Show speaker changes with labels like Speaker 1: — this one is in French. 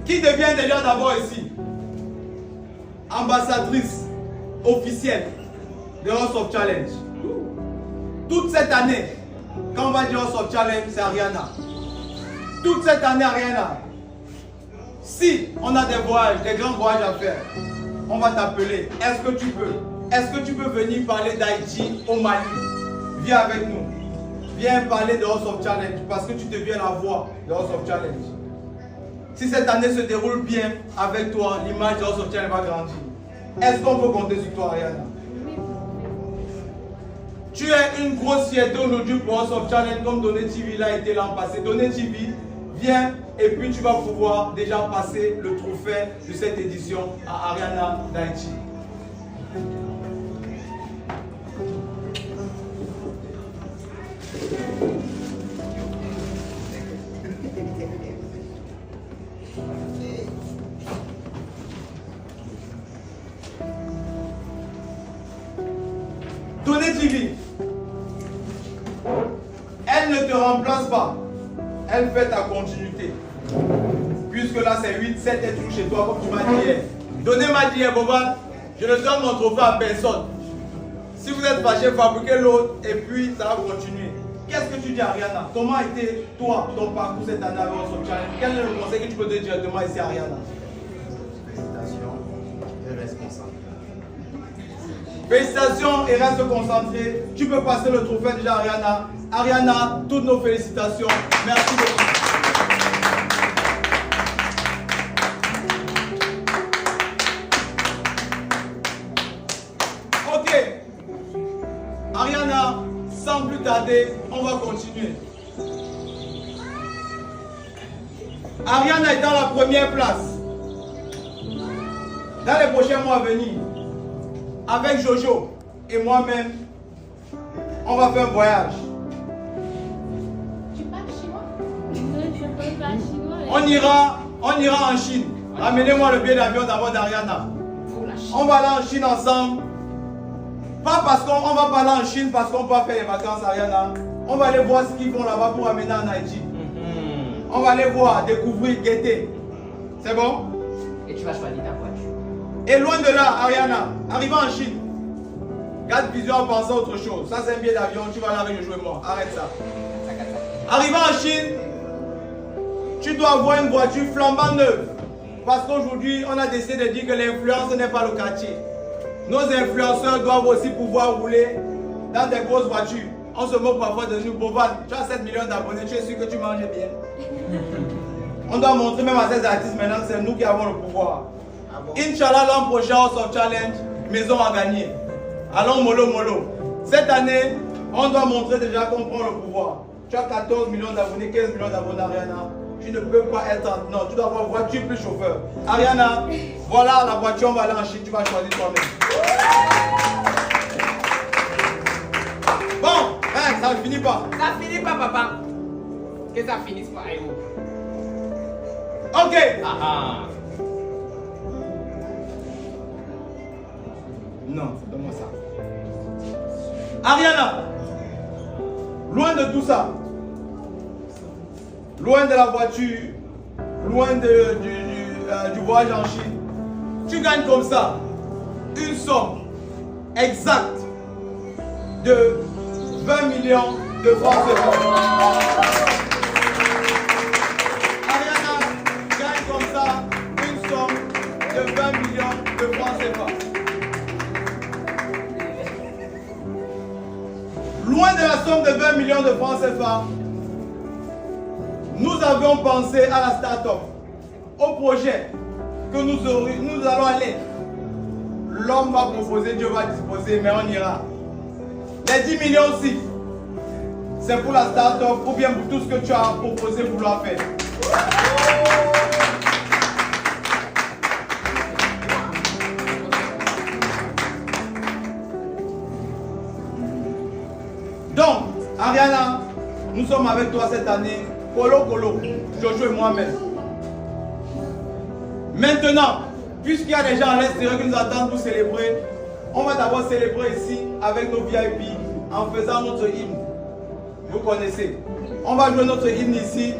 Speaker 1: Qui devient déjà d'abord ici ambassadrice officielle de House of Challenge. Toute cette année, quand on va dire House of Challenge, c'est Ariana. Toute cette année, Ariana. Si on a des voyages, des grands voyages à faire, on va t'appeler. Est-ce que tu peux? Est-ce que tu peux venir parler d'Haïti au Mali? Viens avec nous. Viens parler de House of Challenge parce que tu deviens la voix de House of Challenge. Si cette année se déroule bien avec toi, l'image de House of Challenge va grandir. Est-ce qu'on peut compter sur toi, Ariana? Tu es une grosse fierté aujourd'hui pour House of Challenge comme Donné TV l'a été l'an passé. Donné TV, viens et puis tu vas pouvoir déjà passer le trophée de cette édition à Ariana d'Haïti. Donné TV, elle ne te remplace pas, elle fait ta continuité. Puisque là c'est 8, 7 est toujours chez toi comme tu m'as dit hier. Donné m'a dit hier, Boban, je ne donne mon trophée à personne. Si vous êtes fâché, fabriquez l'autre et puis ça va continuer. Qu'est-ce que tu dis, Ariana? Comment a été toi, ton parcours cette année avec House of Challenge? Quel est le conseil que tu peux donner directement ici, Ariana?
Speaker 2: Félicitations et reste concentré.
Speaker 1: Félicitations et reste concentré. Tu peux passer le trophée déjà, Ariana. Ariana, toutes nos félicitations. Merci beaucoup. Ok. Ariana, sans plus tarder, on va continuer. Ariana est dans la première place. Dans les prochains mois à venir, avec Jojo et moi-même, on va faire un voyage.
Speaker 3: Tu parles chinois? Non, je parle pas chinois.
Speaker 1: On ira en Chine. Ramenez-moi le billet d'avion d'abord d'Ariana. On va aller en Chine ensemble. Pas parce qu'on va pas aller en Chine parce qu'on va faire les vacances, Ariana. On va aller voir ce qu'ils font là-bas pour amener en Haïti. On va aller voir, découvrir, guetter. C'est bon?
Speaker 4: Et tu vas choisir ta voiture.
Speaker 1: Et loin de là, Ariana, arrivant en Chine, garde vision à penser à autre chose. Ça, c'est un billet d'avion, tu vas là avec Jojo et moi. Arrête ça. Arrivant en Chine, tu dois avoir une voiture flambant neuve. Parce qu'aujourd'hui, on a décidé de dire que l'influence n'est pas le quartier. Nos influenceurs doivent aussi pouvoir rouler dans des grosses voitures. On se moque parfois de nous. Boban, tu as 7 millions d'abonnés, tu es sûr que tu manges bien. On doit montrer même à ces artistes maintenant que c'est nous qui avons le pouvoir. Inch'Allah, l'an prochain, House of Challenge, maison à gagner. Allons mollo mollo. Cette année, on doit montrer déjà qu'on prend le pouvoir. Tu as 14 millions d'abonnés, 15 millions d'abonnés, Ariana. Tu ne peux pas être... Non, tu dois avoir voiture plus chauffeur. Ariana, voilà la voiture, on va aller en Chine, tu vas choisir toi-même. Bon, hein, ça ne finit pas.
Speaker 4: Ça finit pas, papa. Que ça finisse pas, Aïe.
Speaker 1: Ok.
Speaker 4: Ah ah.
Speaker 1: Non, donne-moi ça. Ariana, loin de tout ça, loin de la voiture, loin du voyage en Chine, tu gagnes comme ça une somme exacte de 20 millions de francs CFA. Ariana gagne comme ça une somme de 20 millions de francs CFA. Loin de la somme de 20 millions de francs CFA, nous avions pensé à la start-up, au projet que nous allons aller. L'homme va proposer, Dieu va disposer, mais on ira. Les 10 millions aussi, c'est pour la start-up ou bien pour tout ce que tu as proposé pour vouloir faire. Donc, Ariana, nous sommes avec toi cette année, Colo Colo, Jojo et moi-même. Maintenant, puisqu'il y a des gens à l'extérieur qui nous attendent pour célébrer, on va d'abord célébrer ici avec nos VIP en faisant notre hymne. Vous connaissez. On va jouer notre hymne ici